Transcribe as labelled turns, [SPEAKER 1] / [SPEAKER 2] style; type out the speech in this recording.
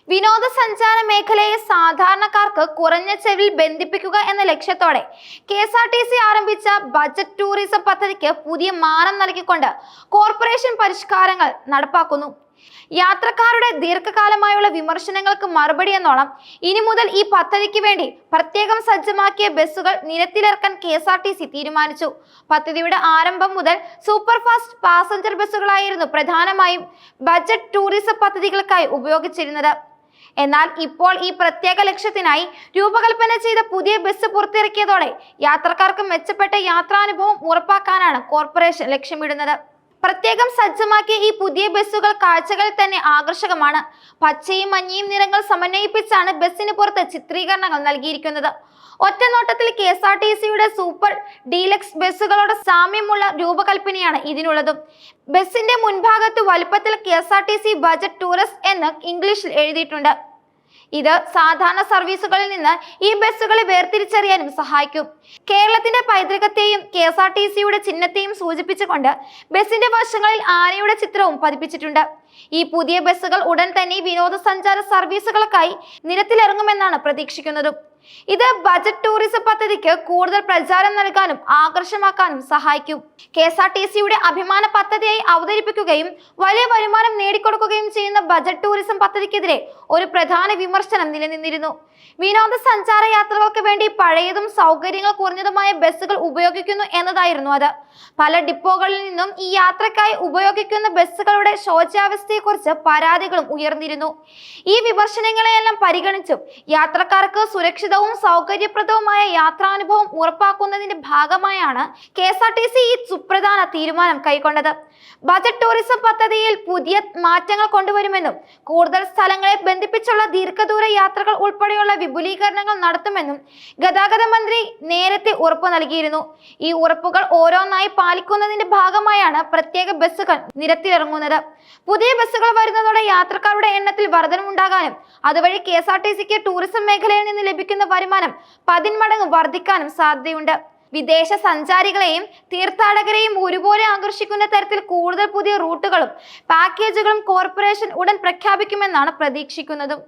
[SPEAKER 1] വിനോദസഞ്ചാര മേഖലയെ സാധാരണക്കാർക്ക് കുറഞ്ഞ ചെലവിൽ ബന്ധിപ്പിക്കുക എന്ന ലക്ഷ്യത്തോടെ KSRTC ആരംഭിച്ച ബജറ്റ് ടൂറിസം പദ്ധതിക്ക് പുതിയ മാനം നൽകിക്കൊണ്ട് കോർപ്പറേഷൻ പരിഷ്കാരങ്ങൾ നടപ്പാക്കുന്നു. യാത്രക്കാരുടെ ദീർഘകാലമായുള്ള വിമർശനങ്ങൾക്ക് മറുപടി എന്നോണം ഇനി മുതൽ ഈ പദ്ധതിക്ക് വേണ്ടി പ്രത്യേകം സജ്ജമാക്കിയ ബസ്സുകൾ നിരത്തിലിറക്കാൻ KSRTC തീരുമാനിച്ചു. പദ്ധതിയുടെ ആരംഭം മുതൽ സൂപ്പർ ഫാസ്റ്റ് പാസഞ്ചർ ബസ്സുകളായിരുന്നു പ്രധാനമായും ബജറ്റ് ടൂറിസം പദ്ധതികൾക്കായി ഉപയോഗിച്ചിരുന്നത്. എന്നാൽ ഇപ്പോൾ ഈ പ്രത്യേക ലക്ഷ്യത്തിനായി രൂപകൽപ്പന ചെയ്ത പുതിയ ബസ് പുറത്തിറക്കിയതോടെ യാത്രക്കാർക്ക് മെച്ചപ്പെട്ട യാത്രാനുഭവം ഉറപ്പാക്കാനാണ് കോർപ്പറേഷൻ ലക്ഷ്യമിടുന്നത്. പ്രത്യേകം സജ്ജമാക്കിയ ഈ പുതിയ ബസ്സുകൾ കാഴ്ചകളിൽ തന്നെ ആകർഷകമാണ്. പച്ചയും മഞ്ഞയും നിറങ്ങൾ സമന്വയിപ്പിച്ചാണ് ബസ്സിന് പുറത്ത് ചിത്രീകരണങ്ങൾ നൽകിയിരിക്കുന്നത്. ഒറ്റ നോട്ടത്തിൽ KSRTCയുടെ സൂപ്പർ ഡീലക്സ് ബസ്സുകളോട് സാമ്യമുള്ള രൂപകൽപ്പനയാണ് ഇതിനുള്ളതും. ബസ്സിന്റെ മുൻഭാഗത്ത് വലുപ്പത്തിൽ KSRTC ബജറ്റ് ടൂറിസ്റ്റ് എന്ന് ഇംഗ്ലീഷിൽ എഴുതിയിട്ടുണ്ട്. ഇത് സാധാരണ സർവീസുകളിൽ നിന്ന് ഈ ബസ്സുകളെ വേർതിരിച്ചറിയാനും സഹായിക്കും. കേരളത്തിന്റെ പൈതൃകത്തെയും KSRTCയുടെ ചിഹ്നത്തെയും സൂചിപ്പിച്ചുകൊണ്ട് ബസ്സിന്റെ വശങ്ങളിൽ ആനയുടെ ചിത്രവും പതിപ്പിച്ചിട്ടുണ്ട്. ഈ പുതിയ ബസ്സുകൾ ഉടൻ തന്നെ വിനോദസഞ്ചാര സർവീസുകൾക്കായി നിരത്തിലിറങ്ങുമെന്നാണ് പ്രതീക്ഷിക്കുന്നത്. ഇത് ബജറ്റ് ടൂറിസം പദ്ധതിക്ക് കൂടുതൽ പ്രചാരം നൽകാനും ആകർഷമാക്കാനും സഹായിക്കും. KSRTCയുടെ അഭിമാന പദ്ധതിയായി അവതരിപ്പിക്കുകയും വലിയ വരുമാനം നേടിക്കൊടുക്കുകയും ചെയ്യുന്ന ബജറ്റ് ടൂറിസം പദ്ധതിക്കെതിരെ ഒരു പ്രധാന വിമർശനം നിലനിന്നിരുന്നു. വിനോദസഞ്ചാര യാത്രകൾക്ക് വേണ്ടി പഴയതും സൗകര്യങ്ങൾ കുറഞ്ഞതുമായ ബസ്സുകൾ ഉപയോഗിക്കുന്നു എന്നതായിരുന്നു അത്. പല ഡിപ്പോകളിൽ നിന്നും ഈ യാത്രക്കായി ഉപയോഗിക്കുന്ന ബസ്സുകളുടെ ശോച്യാവസ്ഥയെക്കുറിച്ച് പരാതികളും ഉയർന്നിരുന്നു. ഈ വിമർശനങ്ങളെയെല്ലാം പരിഗണിച്ചും യാത്രക്കാർക്ക് സുരക്ഷിതവും സൗകര്യപ്രദവുമായ യാത്രാനുഭവം ഉറപ്പാക്കുന്നതിന്റെ ഭാഗമായാണ് KSRTC ഈ സുപ്രധാന തീരുമാനം കൈക്കൊണ്ടത്. ബജറ്റ് ടൂറിസം പദ്ധതിയിൽ പുതിയ മാറ്റങ്ങൾ കൊണ്ടുവരുമെന്നും കൂടുതൽ സ്ഥലങ്ങളെ ബന്ധിപ്പിച്ചുള്ള ദീർഘദൂര യാത്രകൾ ഉൾപ്പെടെയുള്ള വിപുലീകരണങ്ങൾ നടത്തുമെന്നും ഗതാഗത മന്ത്രി നേരത്തെ ഉറപ്പു നൽകിയിരുന്നു. ഈ ഉറപ്പുകൾ ഓരോന്നായി പാലിക്കുന്നതിന്റെ ഭാഗമായാണ് പ്രത്യേക ബസ്സുകൾ നിരത്തിലിറങ്ങുന്നത്. പുതിയ ബസ്സുകൾ വരുന്നതോടെ യാത്രക്കാരുടെ എണ്ണത്തിൽ വർധനവുണ്ടാകാനും അതുവഴി KSRTCക്ക് ടൂറിസം മേഖലയിൽ നിന്ന് ലഭിക്കുന്ന വരുമാനം 10 മടങ്ങ് വർദ്ധിക്കാനും സാധ്യതയുണ്ട്. വിദേശ സഞ്ചാരികളെയും തീർത്ഥാടകരെയും ഒരുപോലെ ആകർഷിക്കുന്ന തരത്തിൽ കൂടുതൽ പുതിയ റൂട്ടുകളും പാക്കേജുകളും കോർപ്പറേഷൻ ഉടൻ പ്രഖ്യാപിക്കുമെന്നാണ് പ്രതീക്ഷിക്കുന്നതും.